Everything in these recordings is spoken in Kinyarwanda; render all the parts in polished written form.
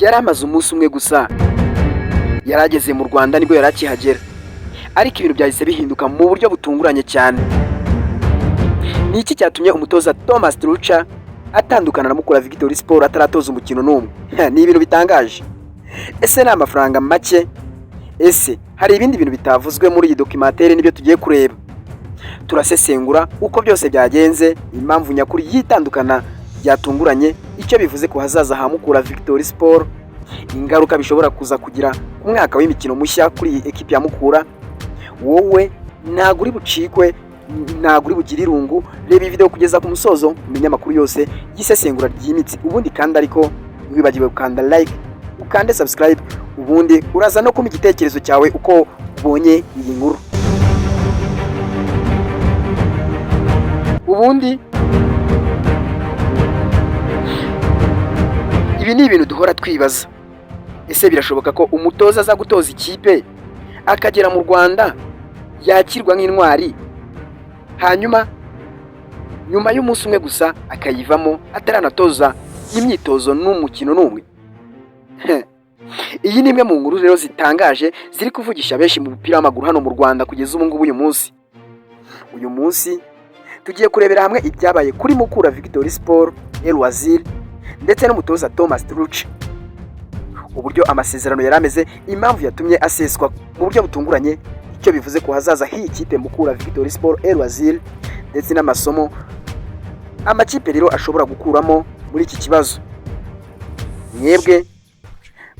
yari amaze umunsi umwe gusa yarageze mu Rwanda nibwo yarakihagera, ariko ibintu byahise bihinduka mu buryo butunguranye cyane. Ni iki cyatumye umutoza Thomas Tuchel atandukana na Mukura Victory Sport ataratoza umukino n'umwe? Ni ibintu bitangaje. Ese ni amafaranga make? Ese hari ibindi bintu bitavuzwe muri iyi documentaire? Nibyo tugiye kureba. Turasesengura uko byose byagenze, impamvu nyakuri yitandukana byatunguranye, icyo bivuze ku hazaza ha Mukura Victory Sport, ingaruka bishobora kuza kugira ku mwaka w'imikino mushya kuri iyi ekipi ya Mukura. Wowe ntabwo uri bucikwe, ntabwo uri bugire irungu. Reba iyi video kugeza ku musozo umenye amakuru yose y'isesengura ryimitse. Ubundi kandi ariko wibagiwe gukanda like, ukande subscribe, ubundi uraza no kumpa igitekerezo cyawe uko ubonye iyi nkuru. Ubundi ibi ni ibintu duhora twibaza. Ese birashoboka ko umutoza aza gutoza ikipe akagera mu Rwanda yakirwa nk'intwari, hanyuma nyuma y'umunsi umwe gusa akayivamo ataranatoza imyitozo n'umukino n'umwe? Iyi ni imwe mu nkuru rero zitangaje ziri kuvugisha benshi mu mupira w'amaguru hano mu Rwanda kugeza ubu ngubu. Uyu munsi tugiye kurebera hamwe ibyabaye kuri Mukura Victory Sport, El Wazir ndetse n'umutoza Thomas Tuchel, uburyo amasezerano yari ameze, impamvu yatumye aseswa mu buryo butunguranye, icyo bivuze ku hazaza h'iyi kipe Mukura Victory Sport, El Wazir ndetse n'amasomo amakipe rero ashobora gukuramo muri iki kibazo. Mwebwe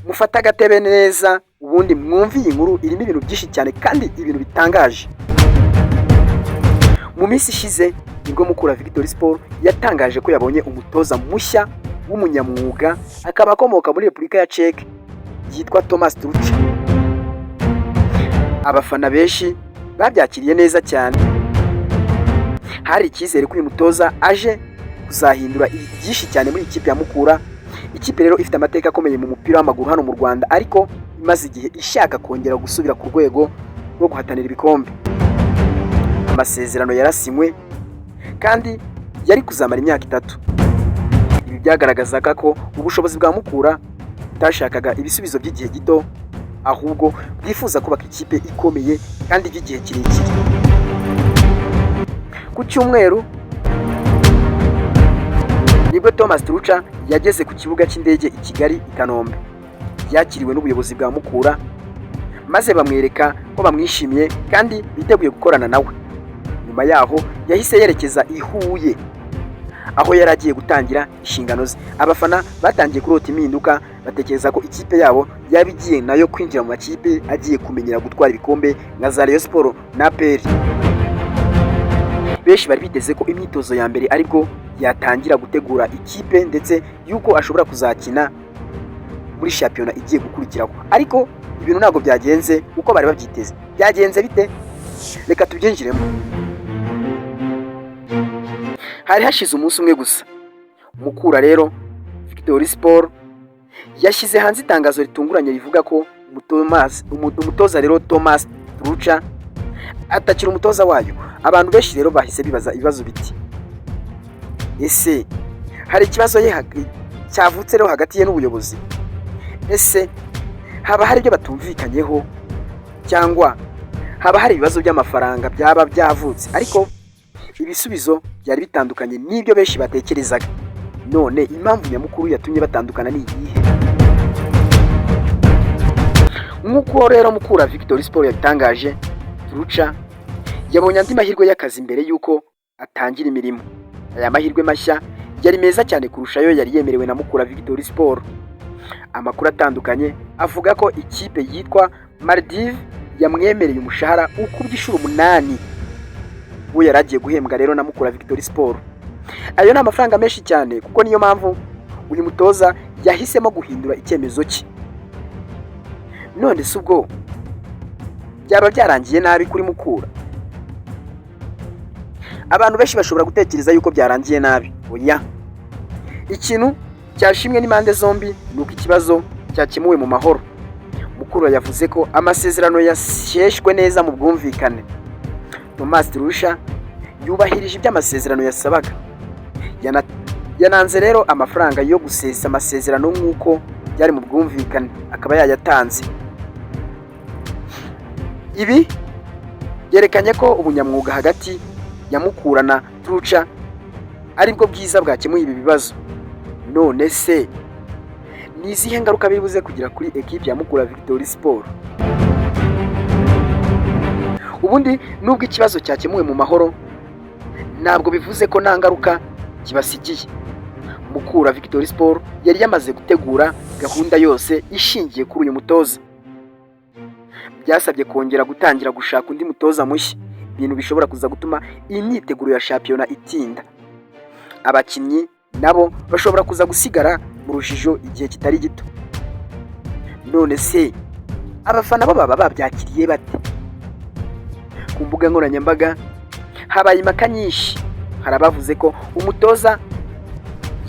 mufata agatebe neza ubundi mwumve iyi nkuru, irimo ibintu byinshi cyane kandi ibintu bitangaje. Mu minsi ishize nibwo Mukura Victory Sport yatangaje ko yabonye umutoza mushya w'umunyamwuga, akaba akomoka muri Repubulika ya Czech, yitwa Thomas Tuchel. Abafana benshi babyakiriye neza cyane. Hari icyizere ko uyu mutoza aje kuzahindura byinshi cyane muri ikipe ya Mukura. Ikipe rero ifite amateka akomeye mu mupira w'amaguru hano mu Rwanda, ariko imaze igihe ishaka kongera gusubira ku rwego rwo guhatanira ibikombe. Amasezerano yarasinywe kandi yari kuzamara imyaka 3. Ibi byagaragazaga ko ubushobozi bwa Mukura butashakaga ibisubizo by'igihe gito, ahubwo bwifuza kubaka ikipe ikomeye kandi by'igihe kirekire. Ku cyumweru nibwo Thomas Tuchel yageze ku kibuga cy'indege i Kigali i Kanombe, yakiriwe n'ubuyobozi bwa Mukura, maze bamwereka ko bamwishimiye kandi biteguye gukorana nawe. Nyuma yaho yahise yerekeza i Huye, aho yari agiye gutangira inshingano ze. Abafana batangiye kurota impinduka, batekereza ko ikipe yabo yaba igiye nayo kwinjira mu makipe agiye kumenyera gutwara ibikombe nka za Rayon Sport na APR. Benshi bari biteze ko imyitozo ya mbere aribwo yatangira gutegura ikipe ndetse yuko ashobora kuzakina muri shampiyona igiye gukurikiraho, ariko ibintu ntabwo byagenze uko bari babyiteze. Byagenze bite? Reka tubyinjiremo. Hari hashize umunsi umwe gusa Mukura rero Victory Sport yashyize hanze itangazo ritunguranye rivuga ko umutoza rero Thomas Tuchel atakiri umutoza wayo. Abantu benshi rero bahise bibaza ibibazo biti: ese hari ikibazo cyavutse rero hagati ye n'ubuyobozi? Ese haba hari ibyo batumvikanyeho, cyangwa haba hari ibibazo by'amafaranga byaba byavutse? Ariko ibisubizo byari bitandukanye n'ibyo benshi batekerezaga. None impamvu nyamukuru yatumye batandukana ni iyihe? Nk'uko rero Mukura Victory Sport yabitangaje, Tuchel yabonye andi mahirwe y'akazi mbere y'uko atangira imirimo. Aya mahirwe mashya yari meza cyane kurusha ayo yari yemerewe na Mukura Victory Sport. Amakuru atandukanye avuga ko ikipe yitwa Maldives yamwemereye umushahara ukubye inshuro 8 uwo yari agiye guhembwa rero na Mukura Victory Sport. Ayo ni amafaranga menshi cyane, kuko niyo mpamvu uyu mutoza yahisemo guhindura icyemezo cye. None se ubwo byaba byarangiye nabi kuri Mukura? Abantu benshi bashobora gutekereza yuko byarangiye nabi. Oya, ikintu cyashimwe n'impande zombi nuko ikibazo cyakemuwe mu mahoro. Mukura yavuze ko amasezerano yasheshwe neza mu bwumvikane. Thomas Tuchel yubahirije iby'amasezerano yasabaga. Yananze rero amafaranga yo gusesa amasezerano nk'uko byari mu bwumvikane akaba yayatanze. Ibi byerekanye ko ubunyamwuga hagati ya Mukura na Trucha aribwo bwiza bwakemuye ibi bibazo. None se ni izihe ngaruka bibuze kugira kuri ekipe ya Mukura Victory Sport? Ubundi nubwo ikibazo cyakemuwe mu mahoro, ntabwo bivuze ko nta ngaruka kibasigiye. Mukura Victory Sport yari yamaze gutegura gahunda yose ishingiye kuri uyu mutoza. Byasabye kongera gutangira gushaka undi mutoza mushya, ibintu bishobora kuza gutuma iyi myiteguro ya shampiyona itinda. Abakinnyi nabo bashobora kuza gusigara mu rujijo igihe kitari gito. None se abafana bo baba babyakiriye bate? Ku mbuga nkoranyambaga habaye impaka nyinshi. Hari abavuze ko umutoza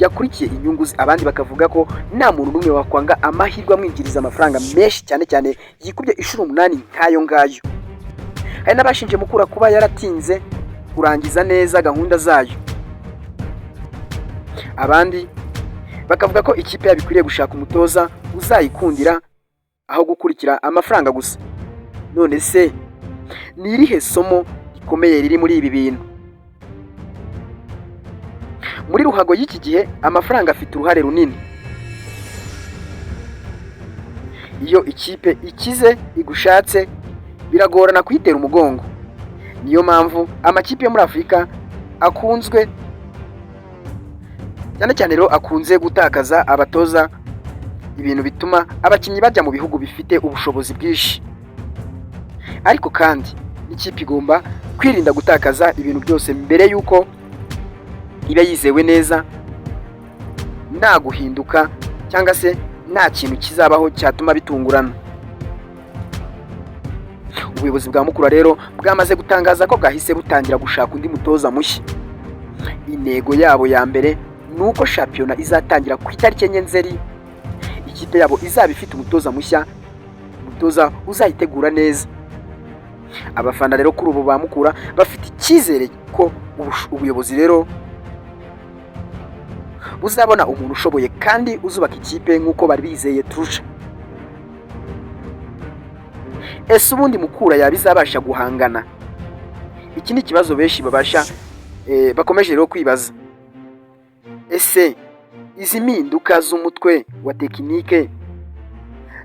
yakurikiye inyungu, abandi bakavuga ko nta muntu n'umwe wakwanga amahirwe amwinjiriza amafaranga menshi cyane cyane yikubye inshuro 8 nk'ayo ngayo. Hari n'abashinje Mukura kuba yaratinze kurangiza neza gahunda zayo. Abandi bakavuga ko ikipe yabikwiriye gushaka umutoza uzayikundira aho gukurikira amafaranga gusa. None se ni irihe somo rikomeye riri muri ibi bintu? Muri ruhago y'iki gihe amafaranga afite uruhare runini. Iyo ikipe ikize igushatse biragorana kuyitera umugongo. Niyo mpamvu amakipe yo muri Afurika akunzwe cyane cyane rero akunze gutakaza abatoza, ibintu bituma abakinnyi bajya mu bihugu bifite ubushobozi bwinshi. Ariko kandi ikipe igomba kwirinda gutakaza ibintu byose mbere y'uko iba yizewe neza nta guhinduka cyangwa se nta kintu kizabaho cyatuma bitungurana. Ubuyobozi bwa Mukura rero bwamaze gutangaza ko bwahise butangira gushaka undi mutoza mushya. Intego yabo ya mbere ni uko shampiyona izatangira ku itariki 9 Nzeri. Ikipe yabo izaba ifite umutoza mushya, umutoza uzayitegura neza. Abafana rero kuri ubu ba Mukura bafite icyizere ko ubuyobozi rero buzabona umuntu ushoboye kandi uzubaka ikipe nk'uko bari bizeye Trucha. Ese ubundi Mukura yabizabasha guhangana? Iki ni ikibazo benshi bakomeje rero kwibaza. Ese izi mpinduka z'umutwe wa tekinike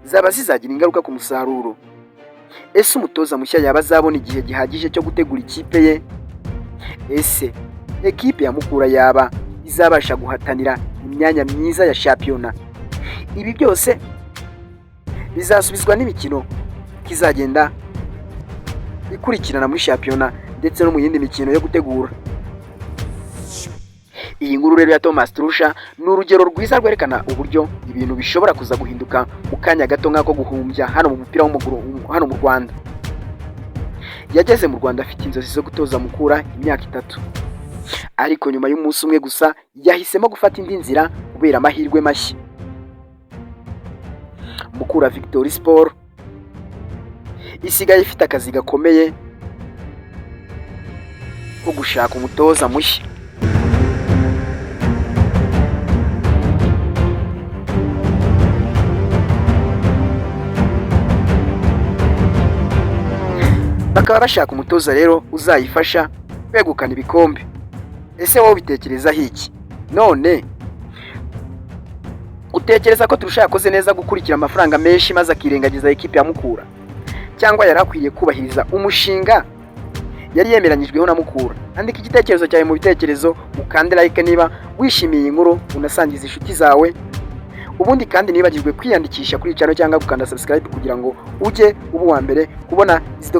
zaba zizagira ingaruka ku musaruro? Ese umutoza mushya yaba azabona igihe gihagije cyo gutegura ikipe ye? Ese ekipe ya Mukura yaba izabasha guhatanira imyanya myiza ya shampiyona? Ibi byose bizasubizwa n'imikino kizagenda ikurikirana muri shampiyona ndetse no mu yindi mikino yo gutegura. Iyi nkuru rero ya Thomas Trucha ni urugero rwiza rwerekana uburyo ibintu bishobora kuza guhinduka mu kanya gato nk'ako guhumbya hano mu mupira w'amaguru hano mu Rwanda. Yageze mu Rwanda afite inzozi zo gutoza Mukura imyaka 3, ariko nyuma y'umunsi umwe gusa yahisemo gufata indi nzira kubera amahirwe mashya. Mukura Victory Sport isigaye ifite akazi gakomeye ko gushaka umutoza mushya. Bakaba bashaka umutoza rero uzayifasha kwegukana ibikombe. Ese wowe bitekerezaho iki? None utekereza ko Trucha yakoze neza gukurikira amafaranga menshi maze akirengagiza ekipe ya Mukura, cyangwa yarakwiriye kubahiriza umushinga yari yemeranyijweho na Mukura? Andika igitekerezo cyawe mu bitekerezo, ukande like niba wishimiye iyi nkuru, unasangiza inshuti zawe. Ubundi kandi nibagirwe kwiyandikisha kuri channel cyangwa gukanda subscribe kugira ngo ujye ubu wa mbere kubona izi